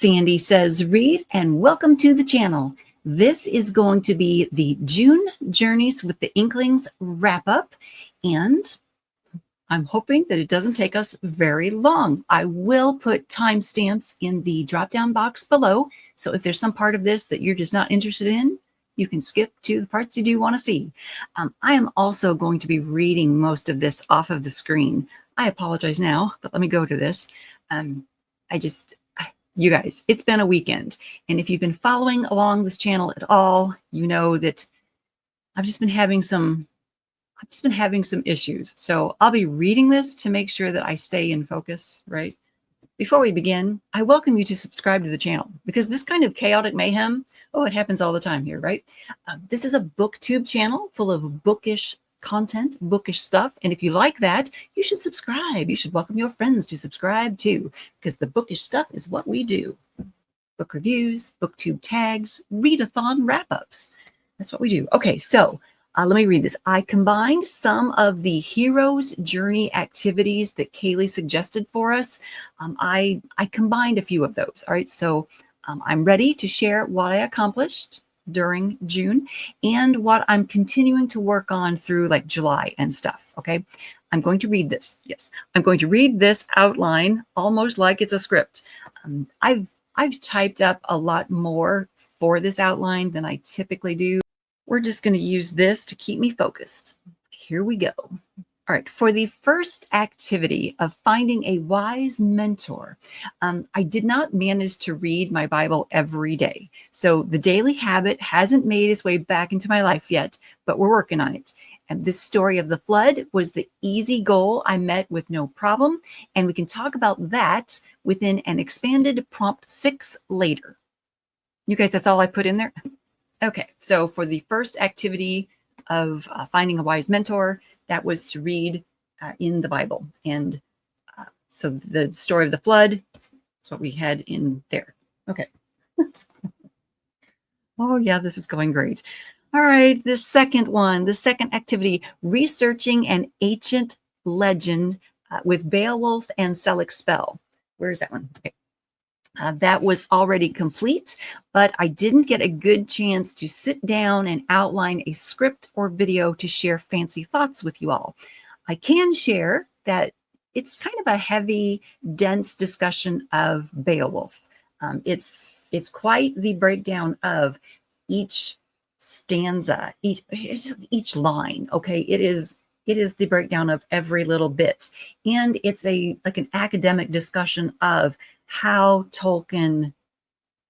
Sandy Says Read, and welcome to the channel. This is going to be the June Journeys with the Inklings wrap-up, and I'm hoping that it doesn't take us very long. I will put timestamps in the drop-down box below, so if there's some part of this that you're just not interested in, you can skip to the parts you do want to see. I am also going to be reading most of this off of the screen. I apologize now, but let me go to this. You guys, it's been a weekend, and if you've been following along this channel at all, you know that I've just been having some issues. So I'll be reading this to make sure that I stay in focus, right? Before we begin, I welcome you to subscribe to the channel because this kind of chaotic mayhem, it happens all the time here, right? This is a booktube channel full of bookish content, bookish stuff. And if you like that, you should subscribe. You should welcome your friends to subscribe too, because the bookish stuff is what we do. Book reviews, booktube tags, readathon wrap-ups. That's what we do. Okay, so let me read this. I combined some of the hero's journey activities that Kaylee suggested for us. I combined a few of those. All right, so I'm ready to share what I accomplished during June and what I'm continuing to work on through like July and stuff. Okay, I'm going to read this. Yes, I'm going to read this outline almost like it's a script. I've typed up a lot more for this outline than I typically do. We're just going to use this to keep me focused. Here we go. All right, for the first activity of finding a wise mentor, I did not manage to read my Bible every day. So the daily habit hasn't made its way back into my life yet, but we're working on it. And this story of the flood was the easy goal I met with no problem. And we can talk about that within an expanded prompt 6 later. You guys, that's all I put in there? Okay, so for the first activity of finding a wise mentor, that was to read in the Bible. And so the story of the flood, that's what we had in there. Okay. Oh yeah, this is going great. All right, the second activity, researching an ancient legend with Beowulf and Selic spell. Where's that one? Okay. That was already complete, but I didn't get a good chance to sit down and outline a script or video to share fancy thoughts with you all. I can share that it's kind of a heavy, dense discussion of Beowulf. It's quite the breakdown of each stanza, each line. Okay, it is the breakdown of every little bit, and it's like an academic discussion of how Tolkien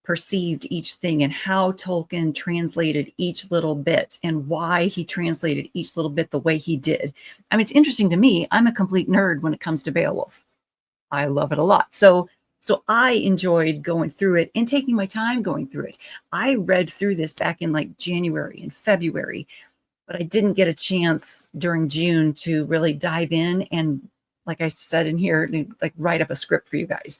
perceived each thing and how Tolkien translated each little bit and why he translated each little bit the way he did. I mean, it's interesting to me. I'm a complete nerd when it comes to Beowulf. I love it a lot. So I enjoyed going through it and taking my time going through it. I read through this back in like January and February, but I didn't get a chance during June to really dive in and, like I said in here, like write up a script for you guys.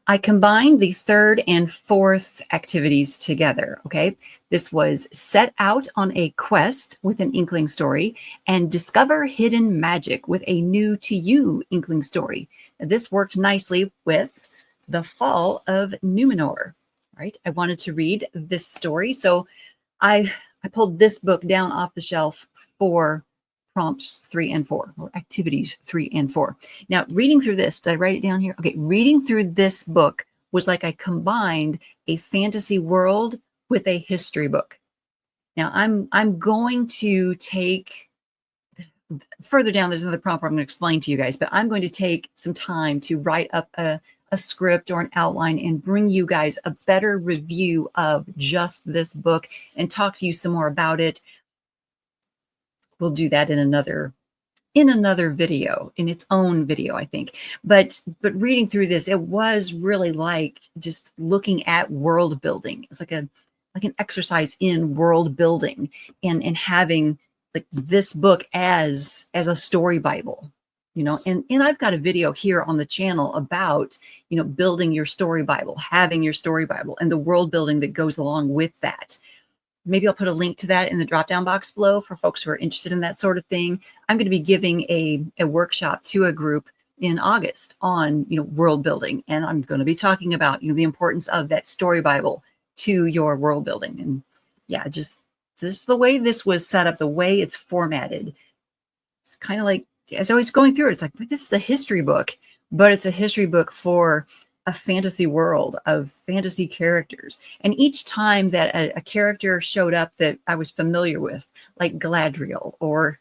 I combined the third and fourth activities together, okay? This was set out on a quest with an Inkling story and discover hidden magic with a new to you Inkling story. Now, this worked nicely with the fall of Numenor, right? I wanted to read this story, so I pulled this book down off the shelf for prompts 3 and 4, or activities 3 and 4. Now, reading through this, did I write it down here? Okay, reading through this book was like I combined a fantasy world with a history book. Now, I'm going to take, further down, there's another prompt I'm going to explain to you guys, but I'm going to take some time to write up a script or an outline and bring you guys a better review of just this book and talk to you some more about it. We'll do that in another video, in its own video, I think. But reading through this, it was really like just looking at world building. It's like an exercise in world building and having like this book as a story Bible, you know. And I've got a video here on the channel about, you know, building your story Bible, having your story Bible, and the world building that goes along with that. Maybe I'll put a link to that in the drop-down box below for folks who are interested in that sort of thing. I'm going to be giving a workshop to a group in August on, world building. And I'm going to be talking about, the importance of that story Bible to your world building. And yeah, just this, the way this was set up, the way it's formatted, it's kind of like, as I was going through it, it's like, but this is a history book, but it's a history book for a fantasy world of fantasy characters. And each time that a character showed up that I was familiar with, like Galadriel or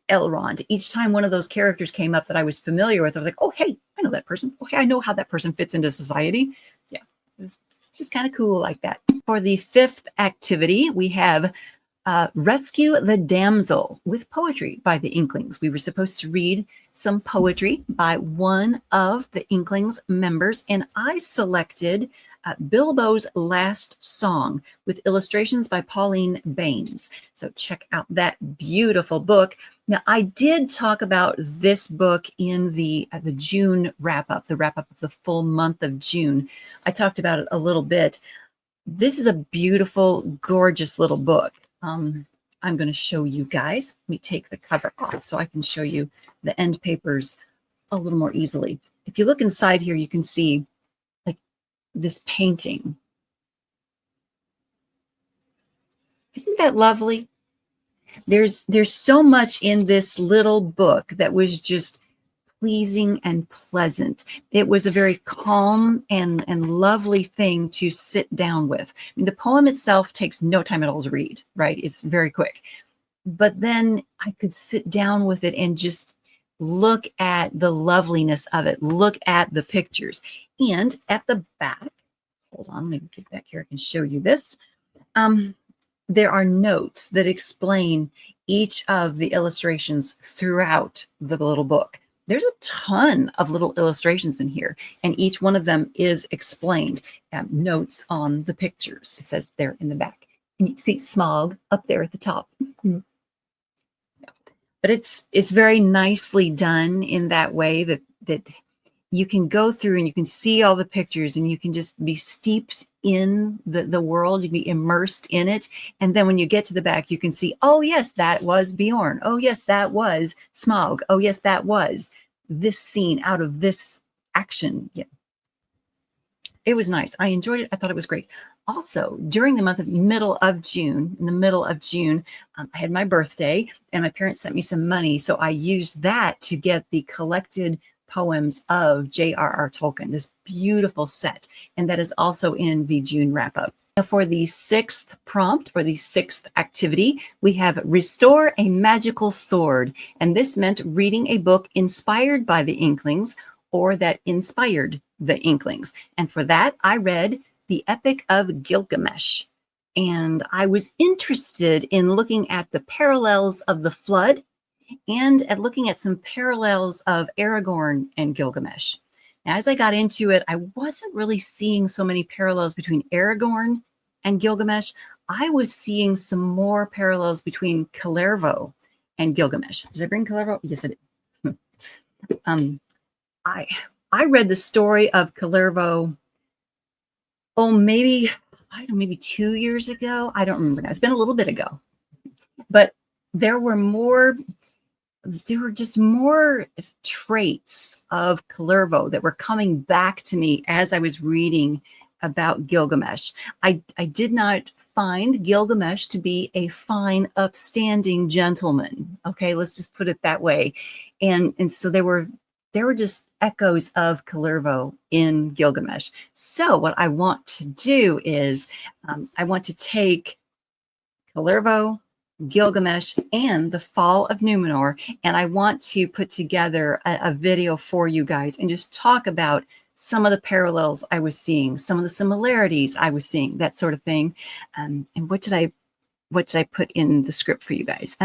Elrond, each time one of those characters came up that I was familiar with, I was like, oh, hey, I know that person. Okay, I know how that person fits into society. Yeah, it was just kind of cool like that. For the fifth activity, we have Rescue the Damsel with poetry by the Inklings. We were supposed to read some poetry by one of the Inklings members, and I selected Bilbo's Last Song with illustrations by Pauline Baines. So check out that beautiful book. Now, I did talk about this book in the June wrap-up, the wrap-up of the full month of June. I talked about it a little bit. This is a beautiful, gorgeous little book. I'm going to show you guys. Let me take the cover off so I can show you the end papers a little more easily. If you look inside here, you can see like this painting. Isn't that lovely? There's so much in this little book that was just pleasing and pleasant. It was a very calm and lovely thing to sit down with. I mean, the poem itself takes no time at all to read, right? It's very quick. But then I could sit down with it and just look at the loveliness of it, look at the pictures. And at the back, hold on, let me get back here. I can show you this. There are notes that explain each of the illustrations throughout the little book. There's a ton of little illustrations in here, and each one of them is explained. Notes on the pictures. It says there in the back. And you can see Smog up there at the top. But it's very nicely done in that way that you can go through and you can see all the pictures and you can just be steeped in the world. You can be immersed in it. And then when you get to the back, you can see, oh, yes, that was Bjorn. Oh, yes, that was Smaug. Oh, yes, that was this scene out of this action. Yeah. It was nice. I enjoyed it. I thought it was great. Also, during the middle of June, I had my birthday and my parents sent me some money. So I used that to get the collected poems of J.R.R. Tolkien, this beautiful set. And that is also in the June wrap-up. For the sixth prompt, or the sixth activity, we have Restore a Magical Sword. And this meant reading a book inspired by the Inklings or that inspired the Inklings. And for that, I read the Epic of Gilgamesh. And I was interested in looking at the parallels of the flood and at looking at some parallels of Aragorn and Gilgamesh. Now, as I got into it, I wasn't really seeing so many parallels between Aragorn and Gilgamesh. I was seeing some more parallels between Kalervo and Gilgamesh. Did I bring Kalervo? Yes, I did. I read the story of Kalervo, maybe 2 years ago. I don't remember now. It's been a little bit ago. But there were just more traits of Kalervo that were coming back to me as I was reading about Gilgamesh. I did not find Gilgamesh to be a fine, upstanding gentleman. Okay, let's just put it that way. And so there were just echoes of Kalervo in Gilgamesh. So what I want to do is I want to take Kalervo, Gilgamesh, and the Fall of Numenor, and I want to put together a video for you guys and just talk about some of the parallels I was seeing, some of the similarities I was seeing, that sort of thing. And what did I put in the script for you guys?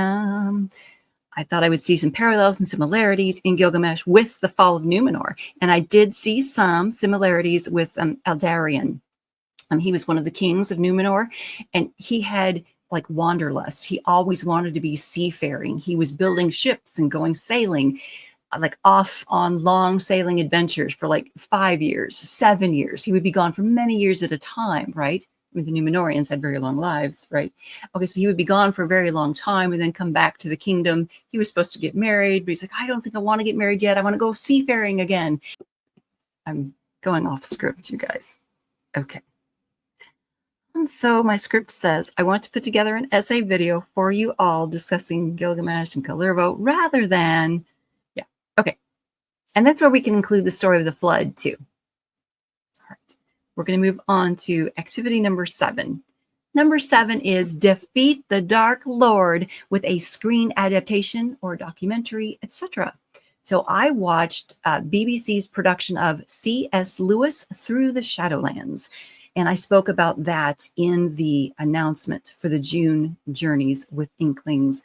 I thought I would see some parallels and similarities in Gilgamesh with the Fall of Numenor, and I did see some similarities with Eldarion. He was one of the kings of Numenor, and he had like wanderlust. He always wanted to be seafaring. He was building ships and going sailing, like off on long sailing adventures for like 5 years, 7 years. He would be gone for many years at a time, right? the Numenorians had very long lives, right? Okay, so he would be gone for a very long time and then come back to the kingdom. He was supposed to get married, but he's like, I don't think I want to get married yet. I want to go seafaring again. I'm going off script, you guys. Okay. And so my script says, I want to put together an essay video for you all discussing Gilgamesh and Kalervo rather than, yeah, okay. And that's where we can include the story of the flood too. All right, we're going to move on to activity number 7. Number 7 is defeat the Dark Lord with a screen adaptation or documentary, etc. So I watched BBC's production of C.S. Lewis Through the Shadowlands. And I spoke about that in the announcement for the June Journeys with Inklings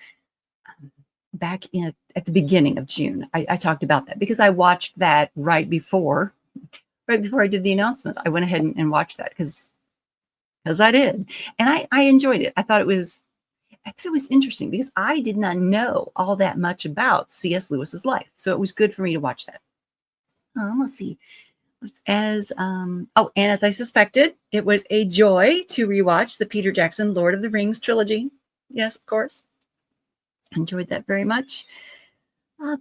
back at the beginning of June. I talked about that because I watched that right before I did the announcement. I went ahead and watched that because I did. And I enjoyed it. I thought it was interesting because I did not know all that much about C.S. Lewis's life. So it was good for me to watch that. Let's see. And as I suspected, it was a joy to rewatch the Peter Jackson Lord of the Rings trilogy. Yes, of course. Enjoyed that very much.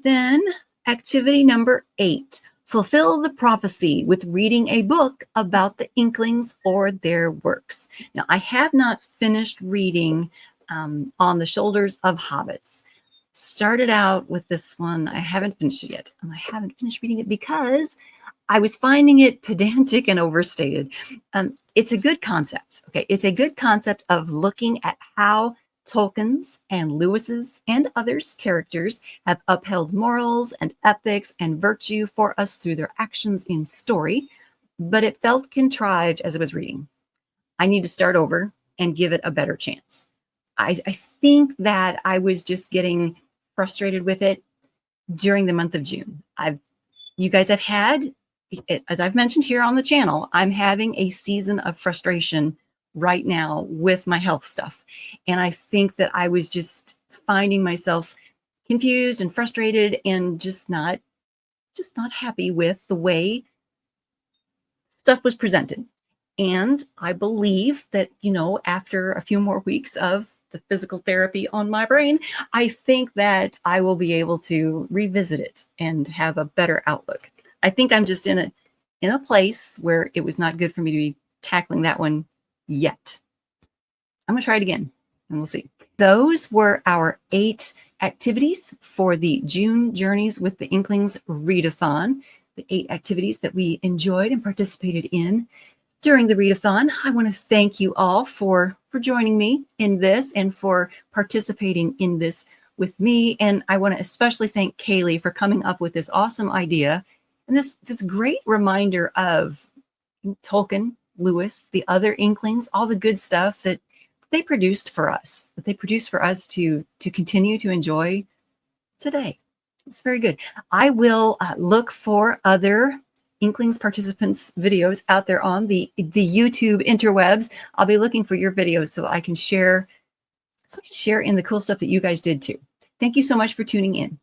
Then activity number 8, fulfill the prophecy with reading a book about the Inklings or their works. Now, I have not finished reading On the Shoulders of Hobbits. Started out with this one. I haven't finished it yet. And I haven't finished reading it because I was finding it pedantic and overstated. It's a good concept. Okay, it's a good concept of looking at how Tolkien's and Lewis's and others' characters have upheld morals and ethics and virtue for us through their actions in story, but it felt contrived as I was reading. I need to start over and give it a better chance. I think that I was just getting frustrated with it during the month of June. You guys have had, as I've mentioned here on the channel, I'm having a season of frustration right now with my health stuff. And I think that I was just finding myself confused and frustrated and just not happy with the way stuff was presented. And I believe that, after a few more weeks of the physical therapy on my brain, I think that I will be able to revisit it and have a better outlook. I think I'm just in a place where it was not good for me to be tackling that one yet. I'm going to try it again and we'll see. Those were our 8 activities for the June Journeys with the Inklings Readathon, the 8 activities that we enjoyed and participated in during the readathon. I want to thank you all for joining me in this and for participating in this with me. And I want to especially thank Kaylee for coming up with this awesome idea and this great reminder of Tolkien, Lewis, the other Inklings, all the good stuff that they produced for us, to continue to enjoy today. It's very good. I will look for other Inklings participants videos out there on the YouTube interwebs. I'll be looking for your videos so that I can share in the cool stuff that you guys did too. Thank you so much for tuning in.